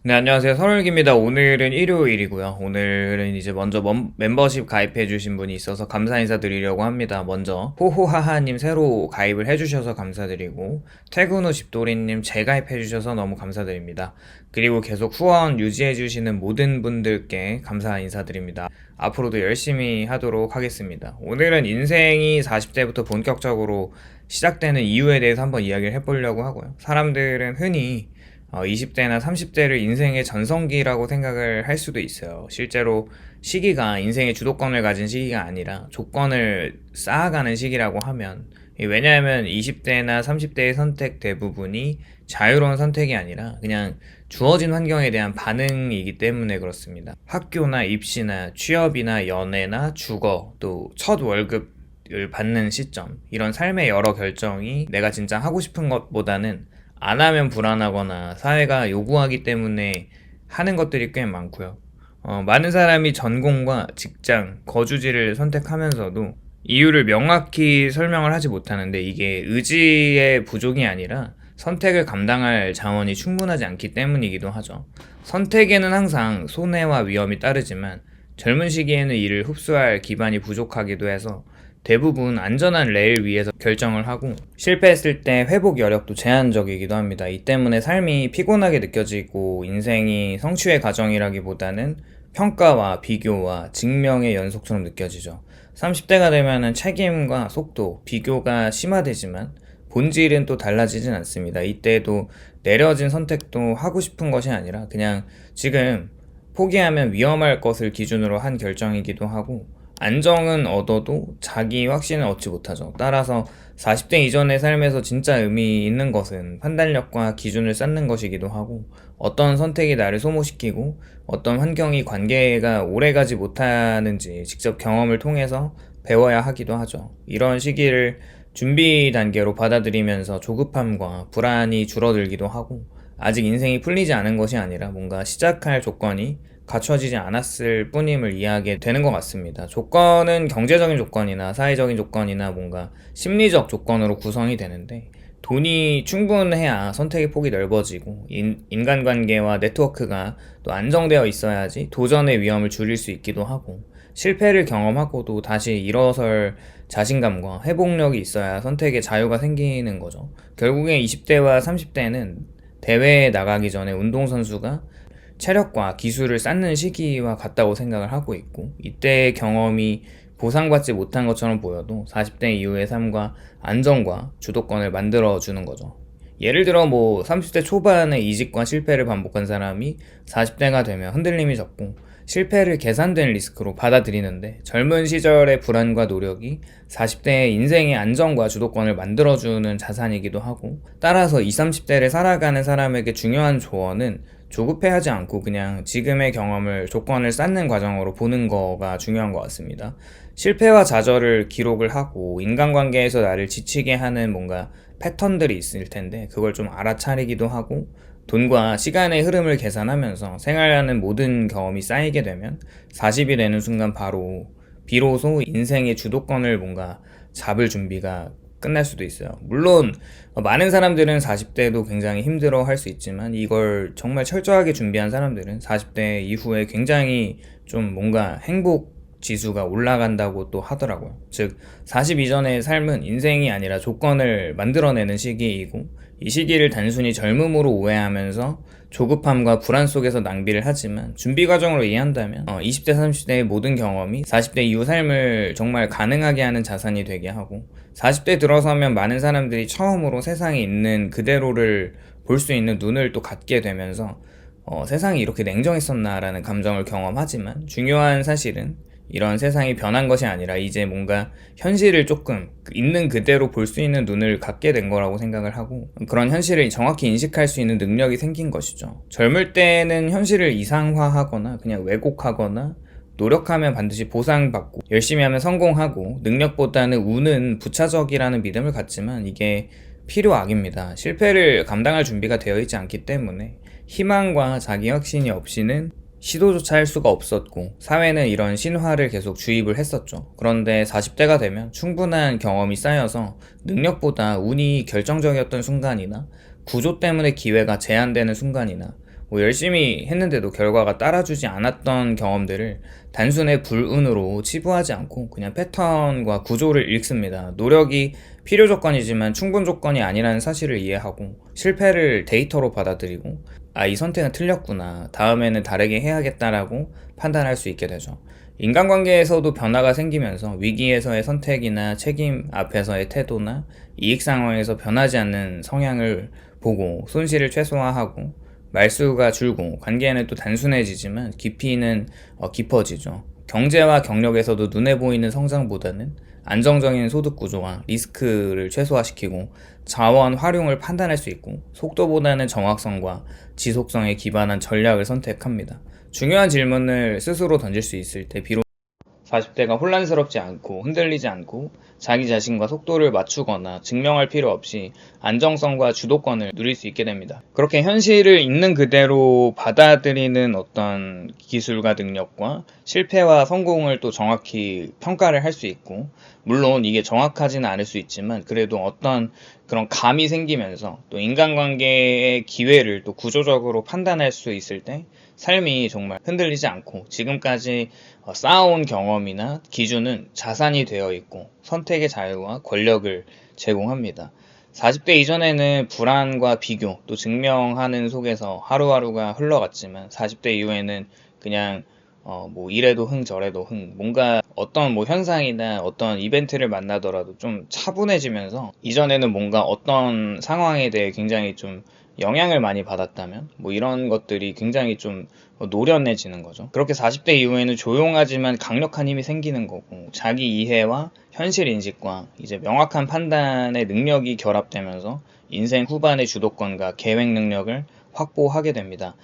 네, 안녕하세요. 설울기입니다. 오늘은 일요일이고요. 오늘은 이제 먼저 멤버십 가입해주신 분이 있어서 감사 인사드리려고 합니다. 먼저 호호하하님 새로 가입을 해주셔서 감사드리고, 퇴근 후 집돌이님 재가입해주셔서 너무 감사드립니다. 그리고 계속 후원 유지해주시는 모든 분들께 감사 인사드립니다. 앞으로도 열심히 하도록 하겠습니다. 오늘은 인생이 40대부터 본격적으로 시작되는 이유에 대해서 한번 이야기를 해보려고 하고요. 사람들은 흔히 20대나 30대를 인생의 전성기라고 생각을 할 수도 있어요. 실제로 시기가 인생의 주도권을 가진 시기가 아니라 조건을 쌓아가는 시기라고 하면, 왜냐하면 20대나 30대의 선택 대부분이 자유로운 선택이 아니라 그냥 주어진 환경에 대한 반응이기 때문에 그렇습니다. 학교나 입시나 취업이나 연애나 주거, 또 첫 월급을 받는 시점, 이런 삶의 여러 결정이 내가 진짜 하고 싶은 것보다는 안 하면 불안하거나 사회가 요구하기 때문에 하는 것들이 꽤 많고요. 많은 사람이 전공과 직장, 거주지를 선택하면서도 이유를 명확히 설명을 하지 못하는데, 이게 의지의 부족이 아니라 선택을 감당할 자원이 충분하지 않기 때문이기도 하죠. 선택에는 항상 손해와 위험이 따르지만 젊은 시기에는 이를 흡수할 기반이 부족하기도 해서 대부분 안전한 레일 위에서 결정을 하고, 실패했을 때 회복 여력도 제한적이기도 합니다. 이 때문에 삶이 피곤하게 느껴지고 인생이 성취의 과정이라기보다는 평가와 비교와 증명의 연속처럼 느껴지죠. 30대가 되면은 책임과 속도, 비교가 심화되지만 본질은 또 달라지진 않습니다. 이때도 내려진 선택도 하고 싶은 것이 아니라 그냥 지금 포기하면 위험할 것을 기준으로 한 결정이기도 하고, 안정은 얻어도 자기 확신을 얻지 못하죠. 따라서 40대 이전의 삶에서 진짜 의미 있는 것은 판단력과 기준을 쌓는 것이기도 하고, 어떤 선택이 나를 소모시키고 어떤 환경이 관계가 오래가지 못하는지 직접 경험을 통해서 배워야 하기도 하죠. 이런 시기를 준비 단계로 받아들이면서 조급함과 불안이 줄어들기도 하고, 아직 인생이 풀리지 않은 것이 아니라 뭔가 시작할 조건이 갖춰지지 않았을 뿐임을 이해하게 되는 것 같습니다. 조건은 경제적인 조건이나 사회적인 조건이나 뭔가 심리적 조건으로 구성이 되는데, 돈이 충분해야 선택의 폭이 넓어지고 인간관계와 네트워크가 또 안정되어 있어야지 도전의 위험을 줄일 수 있기도 하고, 실패를 경험하고도 다시 일어설 자신감과 회복력이 있어야 선택의 자유가 생기는 거죠. 결국에 20대와 30대는 대회에 나가기 전에 운동선수가 체력과 기술을 쌓는 시기와 같다고 생각을 하고 있고, 이때의 경험이 보상받지 못한 것처럼 보여도 40대 이후의 삶과 안정과 주도권을 만들어주는 거죠. 예를 들어 30대 초반에 이직과 실패를 반복한 사람이 40대가 되면 흔들림이 적고 실패를 계산된 리스크로 받아들이는데, 젊은 시절의 불안과 노력이 40대의 인생의 안정과 주도권을 만들어주는 자산이기도 하고, 따라서 20, 30대를 살아가는 사람에게 중요한 조언은 조급해하지 않고 그냥 지금의 경험을 조건을 쌓는 과정으로 보는 거가 중요한 것 같습니다. 실패와 좌절을 기록을 하고 인간관계에서 나를 지치게 하는 뭔가 패턴들이 있을 텐데, 그걸 좀 알아차리기도 하고 돈과 시간의 흐름을 계산하면서 생활하는 모든 경험이 쌓이게 되면 40이 되는 순간 비로소 인생의 주도권을 뭔가 잡을 준비가 끝날 수도 있어요. 물론 많은 사람들은 40대도 굉장히 힘들어 할 수 있지만, 이걸 정말 철저하게 준비한 사람들은 40대 이후에 굉장히 좀 뭔가 행복 지수가 올라간다고 또 하더라고요. 즉 40 이전의 삶은 인생이 아니라 조건을 만들어내는 시기이고, 이 시기를 단순히 젊음으로 오해하면서 조급함과 불안 속에서 낭비를 하지만, 준비 과정으로 이해한다면 20대 30대의 모든 경험이 40대 이후 삶을 정말 가능하게 하는 자산이 되게 하고, 40대 들어서면 많은 사람들이 처음으로 세상에 있는 그대로를 볼 수 있는 눈을 또 갖게 되면서 세상이 이렇게 냉정했었나라는 감정을 경험하지만, 중요한 사실은 이런 세상이 변한 것이 아니라 이제 뭔가 현실을 조금 있는 그대로 볼 수 있는 눈을 갖게 된 거라고 생각을 하고, 그런 현실을 정확히 인식할 수 있는 능력이 생긴 것이죠. 젊을 때는 현실을 이상화하거나 그냥 왜곡하거나, 노력하면 반드시 보상받고 열심히 하면 성공하고 능력보다는 운은 부차적이라는 믿음을 갖지만, 이게 필요악입니다. 실패를 감당할 준비가 되어 있지 않기 때문에 희망과 자기 확신이 없이는 시도조차 할 수가 없었고, 사회는 이런 신화를 계속 주입을 했었죠. 그런데 40대가 되면 충분한 경험이 쌓여서 능력보다 운이 결정적이었던 순간이나 구조 때문에 기회가 제한되는 순간이나 뭐 열심히 했는데도 결과가 따라주지 않았던 경험들을 단순의 불운으로 치부하지 않고 그냥 패턴과 구조를 읽습니다. 노력이 필요 조건이지만 충분 조건이 아니라는 사실을 이해하고 실패를 데이터로 받아들이고 이 선택은 틀렸구나. 다음에는 다르게 해야겠다라고 판단할 수 있게 되죠. 인간관계에서도 변화가 생기면서 위기에서의 선택이나 책임 앞에서의 태도나 이익 상황에서 변하지 않는 성향을 보고 손실을 최소화하고 말수가 줄고 관계는 또 단순해지지만 깊이는 깊어지죠. 경제와 경력에서도 눈에 보이는 성장보다는 안정적인 소득 구조와 리스크를 최소화시키고 자원 활용을 판단할 수 있고 속도보다는 정확성과 지속성에 기반한 전략을 선택합니다. 중요한 질문을 스스로 던질 수 있을 때 비록 40대가 혼란스럽지 않고 흔들리지 않고 자기 자신과 속도를 맞추거나 증명할 필요 없이 안정성과 주도권을 누릴 수 있게 됩니다. 그렇게 현실을 있는 그대로 받아들이는 어떤 기술과 능력과 실패와 성공을 또 정확히 평가를 할 수 있고, 물론 이게 정확하지는 않을 수 있지만 그래도 어떤 그런 감이 생기면서 또 인간관계의 기회를 또 구조적으로 판단할 수 있을 때 삶이 정말 흔들리지 않고 지금까지 쌓아온 경험이나 기준은 자산이 되어 있고 선택의 자유와 권력을 제공합니다. 40대 이전에는 불안과 비교 또 증명하는 속에서 하루하루가 흘러갔지만 40대 이후에는 그냥 뭐 이래도 흥 저래도 흥 뭔가 어떤 뭐 현상이나 어떤 이벤트를 만나더라도 좀 차분해지면서 이전에는 뭔가 어떤 상황에 대해 굉장히 좀 영향을 많이 받았다면 뭐 이런 것들이 굉장히 좀 노련해지는 거죠. 그렇게 40대 이후에는 조용하지만 강력한 힘이 생기는 거고 자기 이해와 현실 인식과 이제 명확한 판단의 능력이 결합되면서 인생 후반의 주도권과 계획 능력을 확보하게 됩니다.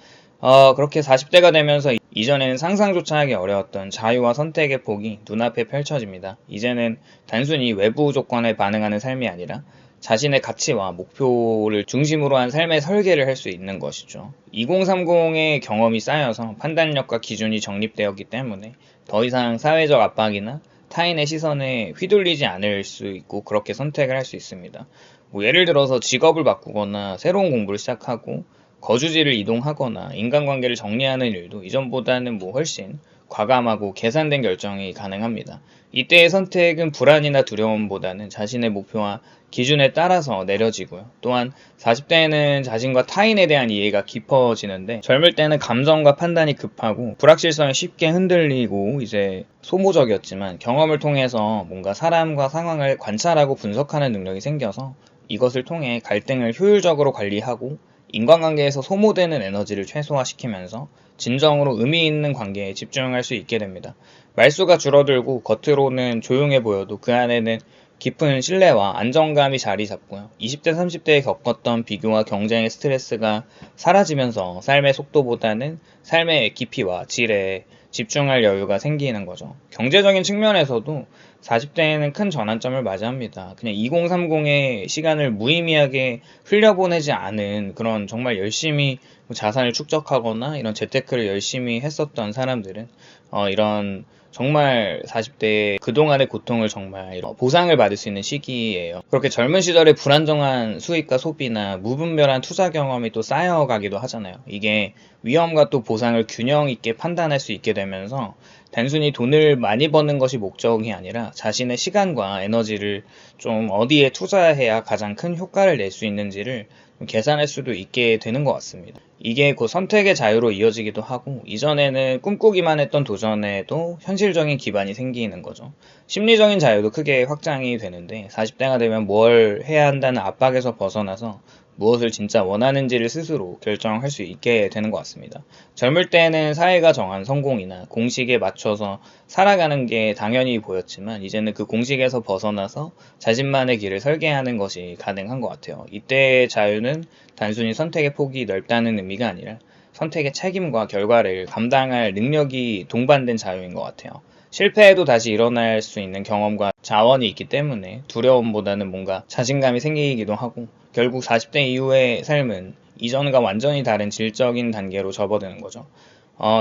그렇게 40대가 되면서 이전에는 상상조차 하기 어려웠던 자유와 선택의 폭이 눈앞에 펼쳐집니다. 이제는 단순히 외부 조건에 반응하는 삶이 아니라 자신의 가치와 목표를 중심으로 한 삶의 설계를 할 수 있는 것이죠. 2030의 경험이 쌓여서 판단력과 기준이 정립되었기 때문에 더 이상 사회적 압박이나 타인의 시선에 휘둘리지 않을 수 있고 그렇게 선택을 할 수 있습니다. 뭐 예를 들어서 직업을 바꾸거나 새로운 공부를 시작하고 거주지를 이동하거나 인간관계를 정리하는 일도 이전보다는 뭐 훨씬 과감하고 계산된 결정이 가능합니다. 이때의 선택은 불안이나 두려움보다는 자신의 목표와 기준에 따라서 내려지고요. 또한 40대에는 자신과 타인에 대한 이해가 깊어지는데 젊을 때는 감정과 판단이 급하고 불확실성에 쉽게 흔들리고 이제 소모적이었지만 경험을 통해서 뭔가 사람과 상황을 관찰하고 분석하는 능력이 생겨서 이것을 통해 갈등을 효율적으로 관리하고 인간관계에서 소모되는 에너지를 최소화시키면서 진정으로 의미 있는 관계에 집중할 수 있게 됩니다. 말수가 줄어들고 겉으로는 조용해 보여도 그 안에는 깊은 신뢰와 안정감이 자리 잡고요. 20대, 30대에 겪었던 비교와 경쟁의 스트레스가 사라지면서 삶의 속도보다는 삶의 깊이와 질에 집중할 여유가 생기는 거죠. 경제적인 측면에서도 40대에는 큰 전환점을 맞이합니다. 그냥 2030의 시간을 무의미하게 흘려보내지 않은 그런 정말 열심히 자산을 축적하거나 이런 재테크를 열심히 했었던 사람들은 이런 정말 40대의 그동안의 고통을 정말 보상을 받을 수 있는 시기예요. 그렇게 젊은 시절에 불안정한 수익과 소비나 무분별한 투자 경험이 또 쌓여가기도 하잖아요. 이게 위험과 또 보상을 균형 있게 판단할 수 있게 되면서 단순히 돈을 많이 버는 것이 목적이 아니라 자신의 시간과 에너지를 좀 어디에 투자해야 가장 큰 효과를 낼 수 있는지를 계산할 수도 있게 되는 것 같습니다. 이게 그 선택의 자유로 이어지기도 하고 이전에는 꿈꾸기만 했던 도전에도 현실적인 기반이 생기는 거죠. 심리적인 자유도 크게 확장이 되는데 40대가 되면 뭘 해야 한다는 압박에서 벗어나서 무엇을 진짜 원하는지를 스스로 결정할 수 있게 되는 것 같습니다. 젊을 때는 사회가 정한 성공이나 공식에 맞춰서 살아가는 게 당연히 보였지만 이제는 그 공식에서 벗어나서 자신만의 길을 설계하는 것이 가능한 것 같아요. 이때의 자유는 단순히 선택의 폭이 넓다는 의미가 아니라 선택의 책임과 결과를 감당할 능력이 동반된 자유인 것 같아요. 실패해도 다시 일어날 수 있는 경험과 자원이 있기 때문에 두려움보다는 뭔가 자신감이 생기기도 하고 결국 40대 이후의 삶은 이전과 완전히 다른 질적인 단계로 접어드는 거죠.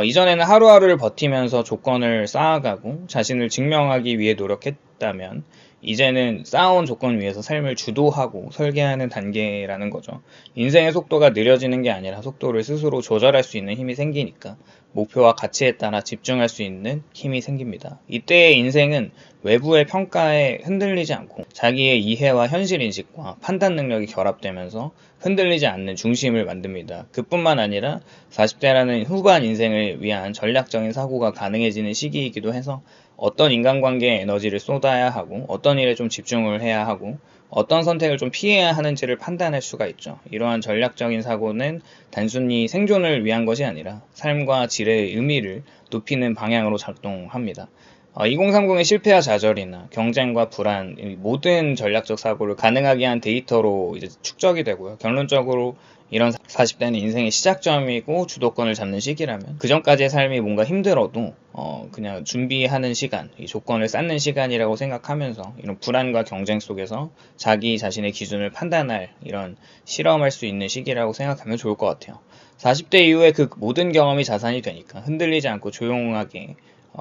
이전에는 하루하루를 버티면서 조건을 쌓아가고 자신을 증명하기 위해 노력했 있다면 이제는 쌓아온 조건 위에서 삶을 주도하고 설계하는 단계라는 거죠. 인생의 속도가 느려지는 게 아니라 속도를 스스로 조절할 수 있는 힘이 생기니까 목표와 가치에 따라 집중할 수 있는 힘이 생깁니다. 이때의 인생은 외부의 평가에 흔들리지 않고 자기의 이해와 현실 인식과 판단 능력이 결합되면서 흔들리지 않는 중심을 만듭니다. 그뿐만 아니라 40대라는 후반 인생을 위한 전략적인 사고가 가능해지는 시기이기도 해서 어떤 인간관계에 에너지를 쏟아야 하고 어떤 일에 좀 집중을 해야 하고 어떤 선택을 좀 피해야 하는지를 판단할 수가 있죠. 이러한 전략적인 사고는 단순히 생존을 위한 것이 아니라 삶과 질의 의미를 높이는 방향으로 작동합니다. 2030의 실패와 좌절이나 경쟁과 불안, 모든 전략적 사고를 가능하게 한 데이터로 이제 축적이 되고요. 결론적으로 이런 40대는 인생의 시작점이고 주도권을 잡는 시기라면 그 전까지의 삶이 뭔가 힘들어도 그냥 준비하는 시간, 이 조건을 쌓는 시간이라고 생각하면서 이런 불안과 경쟁 속에서 자기 자신의 기준을 판단할 이런 실험할 수 있는 시기라고 생각하면 좋을 것 같아요. 40대 이후에 그 모든 경험이 자산이 되니까 흔들리지 않고 조용하게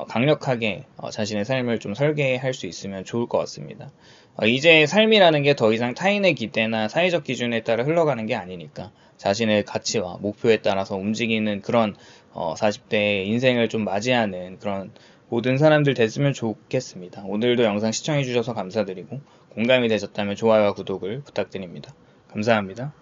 강력하게 자신의 삶을 좀 설계할 수 있으면 좋을 것 같습니다. 이제 삶이라는 게 더 이상 타인의 기대나 사회적 기준에 따라 흘러가는 게 아니니까 자신의 가치와 목표에 따라서 움직이는 그런 40대의 인생을 좀 맞이하는 그런 모든 사람들 됐으면 좋겠습니다. 오늘도 영상 시청해주셔서 감사드리고 공감이 되셨다면 좋아요와 구독을 부탁드립니다. 감사합니다.